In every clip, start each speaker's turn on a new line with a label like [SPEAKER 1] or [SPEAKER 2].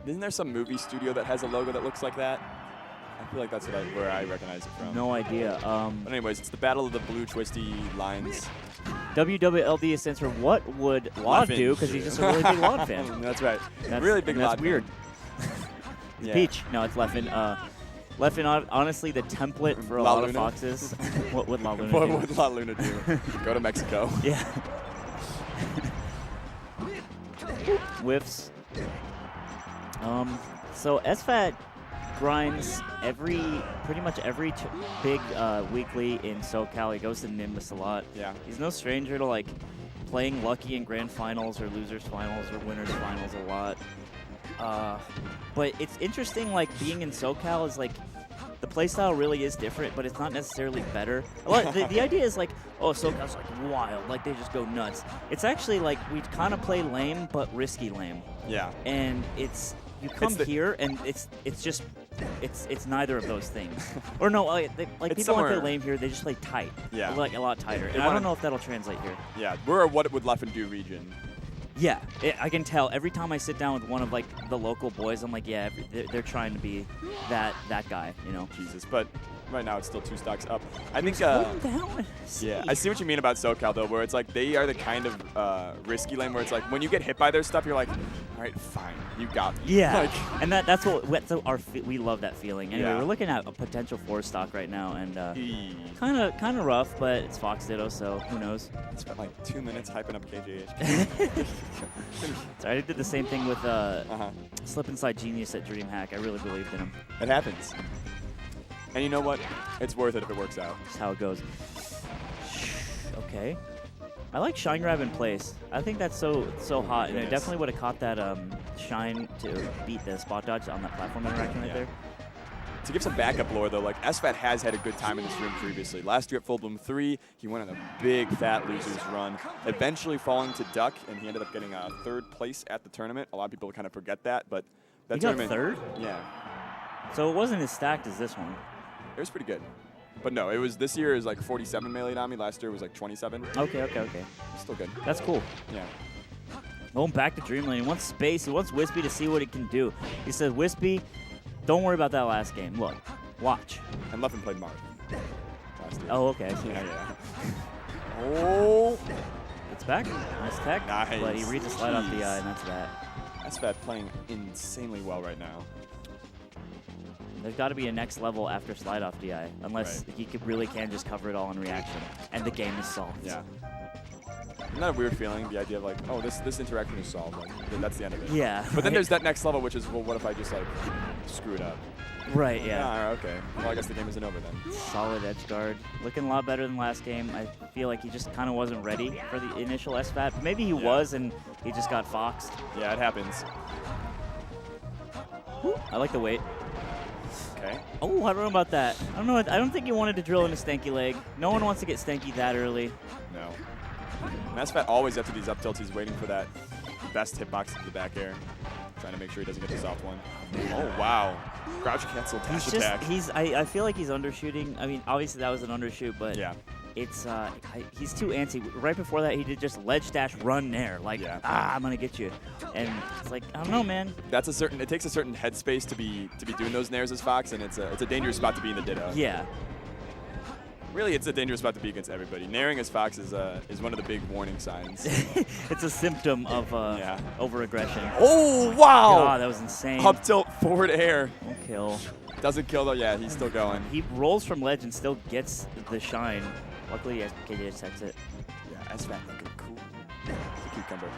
[SPEAKER 1] Isn't there some movie studio that has a logo that looks like that? I feel like that's where I recognize it from.
[SPEAKER 2] No idea.
[SPEAKER 1] But anyways, it's the Battle of the Blue Twisty Lines.
[SPEAKER 2] WWLD stands for What Would Law Do? Because he's just a really big Laud fan.
[SPEAKER 1] That's right.
[SPEAKER 2] That's,
[SPEAKER 1] really big Laud
[SPEAKER 2] That's weird.
[SPEAKER 1] Yeah.
[SPEAKER 2] Peach. No, it's Leffen. Leffen, honestly, the template for a lot of Foxes. What would La Luna do?
[SPEAKER 1] What would La Luna do? Go to Mexico.
[SPEAKER 2] Yeah. Whiffs. So SFAT grinds pretty much every big weekly in SoCal. He goes to Nimbus a lot.
[SPEAKER 1] Yeah.
[SPEAKER 2] He's no stranger to like playing lucky in grand finals or losers finals or winners finals a lot. But it's interesting, like being in SoCal is like the playstyle really is different, but it's not necessarily better. The idea is like, oh, SoCal's like wild, like they just go nuts. It's actually like we kind of play lame, but risky lame.
[SPEAKER 1] Yeah.
[SPEAKER 2] And you come here and it's neither of those things. Or no, like people want to play lame here, they just play tight.
[SPEAKER 1] Yeah.
[SPEAKER 2] Like a lot tighter. And I don't know if that'll translate here.
[SPEAKER 1] Yeah, we're a What Would Leffen Do region.
[SPEAKER 2] Yeah, I can tell. Every time I sit down with one of like the local boys, I'm like, yeah, they're trying to be that guy, you know.
[SPEAKER 1] Jesus, but right now it's still 2 stocks up. I think. Yeah, I see what you mean about SoCal though, where it's like they are the kind of risky lane where it's like when you get hit by their stuff, you're like, all right, fine, you got me.
[SPEAKER 2] Yeah,
[SPEAKER 1] like,
[SPEAKER 2] and that's we love that feeling. Anyway, we're looking at a potential 4 stock right now, and kind of rough, but it's Fox Ditto, so who knows?
[SPEAKER 1] I spent like 2 minutes hyping up KJH.
[SPEAKER 2] Sorry, I did the same thing with Slip Inside Genius at DreamHack. I really believed in him.
[SPEAKER 1] It happens. And you know what? It's worth it if it works out.
[SPEAKER 2] That's how it goes. Okay. I like Shine Grab in place. I think that's so hot, and I definitely would have caught that Shine to beat the spot dodge on that platform interaction right there.
[SPEAKER 1] To give some backup lore, though, like SFAT has had a good time in this room previously. Last year at Full Bloom 3, he went on a big Fat Losers run, eventually falling to Duck, and he ended up getting 3rd place at the tournament. A lot of people kind of forget that, but that tournament.
[SPEAKER 2] He got 3rd?
[SPEAKER 1] Yeah.
[SPEAKER 2] So it wasn't as stacked as this one.
[SPEAKER 1] It was pretty good. But no, it was this year is like 47 melee Dami. Last year was like 27.
[SPEAKER 2] Okay.
[SPEAKER 1] Still good.
[SPEAKER 2] That's cool.
[SPEAKER 1] Yeah.
[SPEAKER 2] Going back to Dreamland, he wants space. He wants Wispy to see what he can do. He says, Wispy, don't worry about that last game. Look, watch.
[SPEAKER 1] And Leffen played Marth last year.
[SPEAKER 2] Oh, okay.
[SPEAKER 1] Yeah. Oh.
[SPEAKER 2] It's back. Nice tech.
[SPEAKER 1] Nice.
[SPEAKER 2] But he reads a slide off the eye, and that's that.
[SPEAKER 1] SFAT playing insanely well right now.
[SPEAKER 2] There's got to be a next level after slide off DI, unless he really can just cover it all in reaction, and the game is solved.
[SPEAKER 1] Yeah. Isn't that a weird feeling, the idea of like, oh, this interaction is solved, like, that's the end of it.
[SPEAKER 2] Yeah.
[SPEAKER 1] But then there's that next level, which is, well, what if I just like screw it up?
[SPEAKER 2] Right, yeah.
[SPEAKER 1] Ah, okay. Well, I guess the game isn't over then.
[SPEAKER 2] Solid edge guard. Looking a lot better than last game. I feel like he just kind of wasn't ready for the initial SFAT. Maybe he was, and he just got foxed.
[SPEAKER 1] Yeah, it happens.
[SPEAKER 2] Ooh, I like the weight.
[SPEAKER 1] Okay.
[SPEAKER 2] Oh, I don't know about that. I don't know. I don't think he wanted to drill in a stanky leg. No one wants to get stanky that early.
[SPEAKER 1] No. And SFAT always after these up tilts, he's waiting for that best hitbox to the back air, trying to make sure he doesn't get the soft one. Oh wow! Crouch cancel dash attack.
[SPEAKER 2] I feel like he's undershooting. I mean, obviously that was an undershoot, but
[SPEAKER 1] yeah.
[SPEAKER 2] It's he's too antsy. Right before that, he did just ledge dash run nair, like I'm gonna get you, and it's like I don't know, man.
[SPEAKER 1] That's a certain. It takes a certain headspace to be doing those nairs as Fox, and it's a dangerous spot to be in the Ditto.
[SPEAKER 2] Yeah.
[SPEAKER 1] Really, it's a dangerous spot to be against everybody. Nairing as Fox is one of the big warning signs.
[SPEAKER 2] It's a symptom of over-aggression.
[SPEAKER 1] Oh wow!
[SPEAKER 2] God, that was insane.
[SPEAKER 1] Up tilt forward air.
[SPEAKER 2] Don't kill.
[SPEAKER 1] Doesn't kill though. Yeah, he's still going.
[SPEAKER 2] He rolls from ledge and still gets the shine. Luckily, KJH takes it.
[SPEAKER 1] Yeah, SFAT looking cool. It's a cucumber.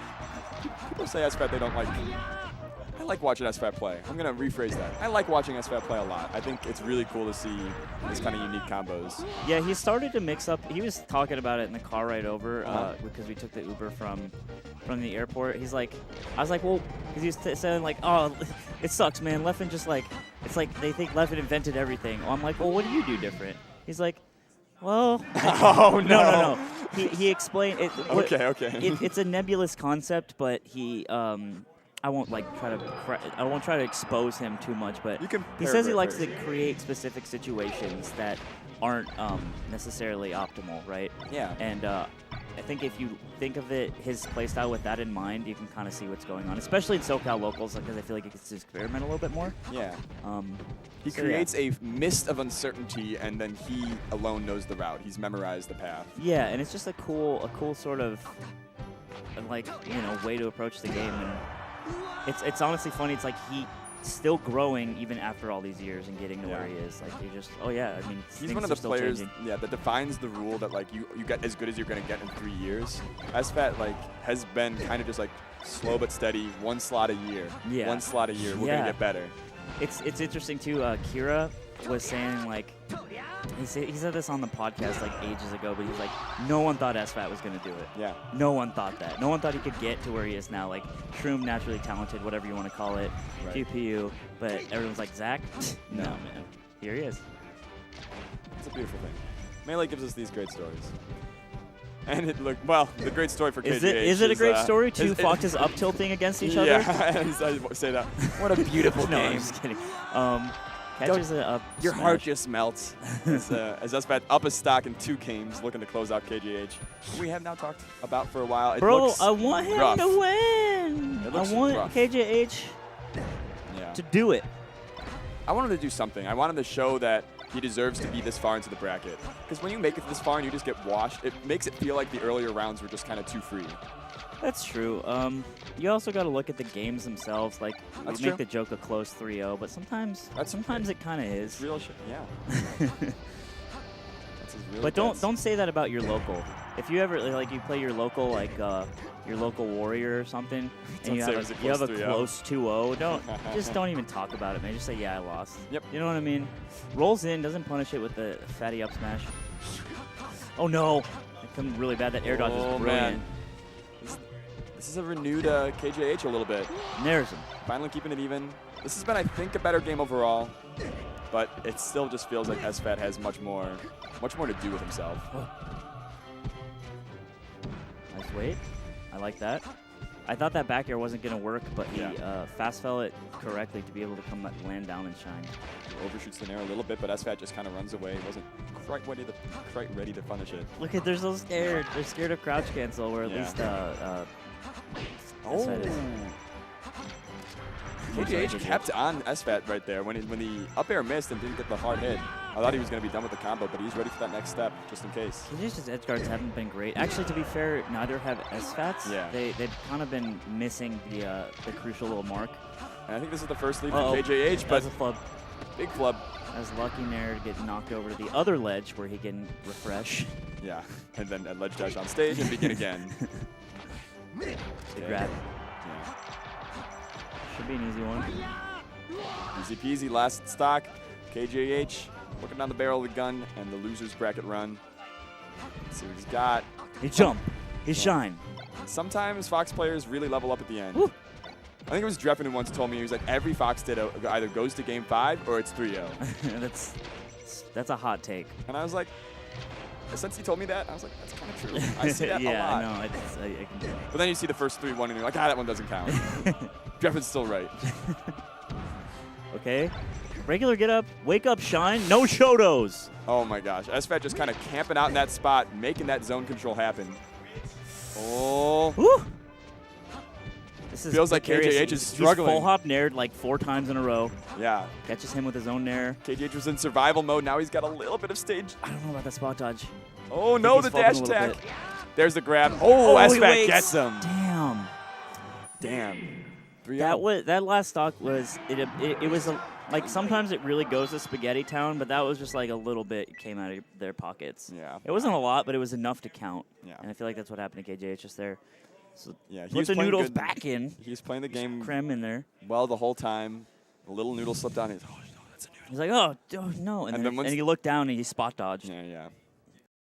[SPEAKER 1] People say SFAT they don't like. I like watching SFAT play. I'm going to rephrase that. I like watching SFAT play a lot. I think it's really cool to see these kind of unique combos.
[SPEAKER 2] Yeah, he started to mix up. He was talking about it in the car ride over because we took the Uber from the airport. He's like, I was like, well, because he was saying like, oh, it sucks, man. Leffen just like, it's like they think Leffen invented everything. Well, I'm like, well, what do you do different? He's like, well,
[SPEAKER 1] oh
[SPEAKER 2] no. He explained it.
[SPEAKER 1] Okay.
[SPEAKER 2] It's a nebulous concept, but he I won't try to expose him too much, but he says he likes to create specific situations that aren't necessarily optimal, right?
[SPEAKER 1] Yeah.
[SPEAKER 2] And I think if you think of it, his playstyle with that in mind, you can kind of see what's going on, especially in SoCal locals, because I feel like he gets to experiment a little bit more.
[SPEAKER 1] Yeah. He creates a mist of uncertainty, and then he alone knows the route. He's memorized the path.
[SPEAKER 2] Yeah, and it's just a cool sort of, like, you know, way to approach the game. And it's honestly funny. It's like he's still growing even after all these years and getting to where he is. Like, you just, I mean,
[SPEAKER 1] he's one of the players, that defines the rule that, like, you get as good as you're going to get in 3 years. SFAT, like, has been kind of just, like, slow but steady, 1 slot a year. Yeah. 1 slot a year. We're going to get better.
[SPEAKER 2] It's interesting, too. Kira was saying, like, he said this on the podcast, like, ages ago, but he's like, no one thought SFAT was going to do it.
[SPEAKER 1] Yeah.
[SPEAKER 2] No one thought that. No one thought he could get to where he is now. Like, Shroom, naturally talented, whatever you want to call it, GPU, but everyone's like, Zach? No, man. Here he is.
[SPEAKER 1] It's a beautiful thing. Melee gives us these great stories. And it looked, well, the great story for KJH
[SPEAKER 2] is it a great story? Two foxes up tilting against each other?
[SPEAKER 1] Yeah, I say that. What a beautiful
[SPEAKER 2] no,
[SPEAKER 1] game.
[SPEAKER 2] I'm just kidding. Catches a up
[SPEAKER 1] Your
[SPEAKER 2] smash.
[SPEAKER 1] heart just melts as SFAT up a stock in 2 games, looking to close out KJH. We have now talked about for a while. It
[SPEAKER 2] Bro,
[SPEAKER 1] looks
[SPEAKER 2] I want him
[SPEAKER 1] rough.
[SPEAKER 2] to win.
[SPEAKER 1] It
[SPEAKER 2] I
[SPEAKER 1] looks
[SPEAKER 2] want
[SPEAKER 1] rough.
[SPEAKER 2] KJH to do it.
[SPEAKER 1] I wanted to do something. I wanted to show that he deserves to be this far into the bracket. Because when you make it this far and you just get washed, it makes it feel like the earlier rounds were just kind of too free.
[SPEAKER 2] That's true. You also got to look at the games themselves. Like, we make the joke a close 3-0, but sometimes it kind of is.
[SPEAKER 1] It's real shit. Yeah.
[SPEAKER 2] But don't say that about your local. If you ever you play your local your local warrior or something, and you have a close 2-0, don't even talk about it, man. Just say, yeah, I lost.
[SPEAKER 1] Yep.
[SPEAKER 2] You know what I mean? Rolls in, doesn't punish it with the fatty up smash. Oh no, it come really bad. That air dodge is brilliant.
[SPEAKER 1] Man. This is a renewed KJH a little bit.
[SPEAKER 2] And there's him.
[SPEAKER 1] Finally keeping it even. This has been, I think, a better game overall, but it still just feels like SFAT has much more to do with himself.
[SPEAKER 2] Nice wait. I like that. I thought that back air wasn't going to work, but he fast fell it correctly to be able to land down and shine.
[SPEAKER 1] Overshoots the nair a little bit, but SFAT just kind of runs away. He wasn't quite ready to punish it.
[SPEAKER 2] Look at, they're so scared. They're scared of crouch cancel, or at least
[SPEAKER 1] KJH kept on SFAT right there when the up air missed and didn't get the hard hit. I thought he was going to be done with the combo, but he's ready for that next step, just in case.
[SPEAKER 2] KJH's edge guards haven't been great. Actually, to be fair, neither have SFATs.
[SPEAKER 1] Yeah.
[SPEAKER 2] They've kind of been missing the crucial little mark.
[SPEAKER 1] And I think this is the first lead for KJH, but
[SPEAKER 2] that's a flub.
[SPEAKER 1] Big flub.
[SPEAKER 2] As Lucky Nair to get knocked over to the other ledge where he can refresh.
[SPEAKER 1] Yeah, and then a ledge dash on stage and begin again.
[SPEAKER 2] Good grab.
[SPEAKER 1] Yeah.
[SPEAKER 2] Should be an easy one.
[SPEAKER 1] Easy peasy, last stock. KJH looking down the barrel of the gun and the loser's bracket run. Let's see what he's got.
[SPEAKER 2] He jump. He shine.
[SPEAKER 1] Sometimes Fox players really level up at the end.
[SPEAKER 2] Woo.
[SPEAKER 1] I think it was Dreffen who once told me, he was like, every Fox Ditto either goes to game 5 or it's 3-0.
[SPEAKER 2] That's a hot take.
[SPEAKER 1] And I was like, since he told me that, I was like, that's kind of true. I see that a lot.
[SPEAKER 2] Yeah, no, I can do it.
[SPEAKER 1] But then you see the first 3-1 and you're like, that one doesn't count. Dreffen's still right.
[SPEAKER 2] Okay. Regular get up, wake up, shine, no Shotos.
[SPEAKER 1] Oh my gosh. SFAT just kind of camping out in that spot, making that zone control happen. Oh.
[SPEAKER 2] Woo. This
[SPEAKER 1] feels like KJH is struggling.
[SPEAKER 2] He's full hop naired like 4 times in a row.
[SPEAKER 1] Yeah.
[SPEAKER 2] Catches him with his own nair.
[SPEAKER 1] KJH was in survival mode. Now he's got a little bit of stage.
[SPEAKER 2] I don't know about that spot dodge.
[SPEAKER 1] Oh no, the dash attack. There's the grab. Oh, SFAT gets him. Damn.
[SPEAKER 2] That last stock was it was like sometimes it really goes to Spaghetti Town, but that was just like a little bit came out of their pockets.
[SPEAKER 1] Yeah.
[SPEAKER 2] It wasn't a lot, but it was enough to count.
[SPEAKER 1] Yeah.
[SPEAKER 2] And I feel like that's what happened to KJH just there. So
[SPEAKER 1] yeah,
[SPEAKER 2] put the noodles back in.
[SPEAKER 1] He's playing the game
[SPEAKER 2] creme in there.
[SPEAKER 1] Well, the whole time. A little noodle slipped down. He's, oh, no, that's a noodle.
[SPEAKER 2] He's like, oh no. And then he looked down and he spot dodged.
[SPEAKER 1] Yeah.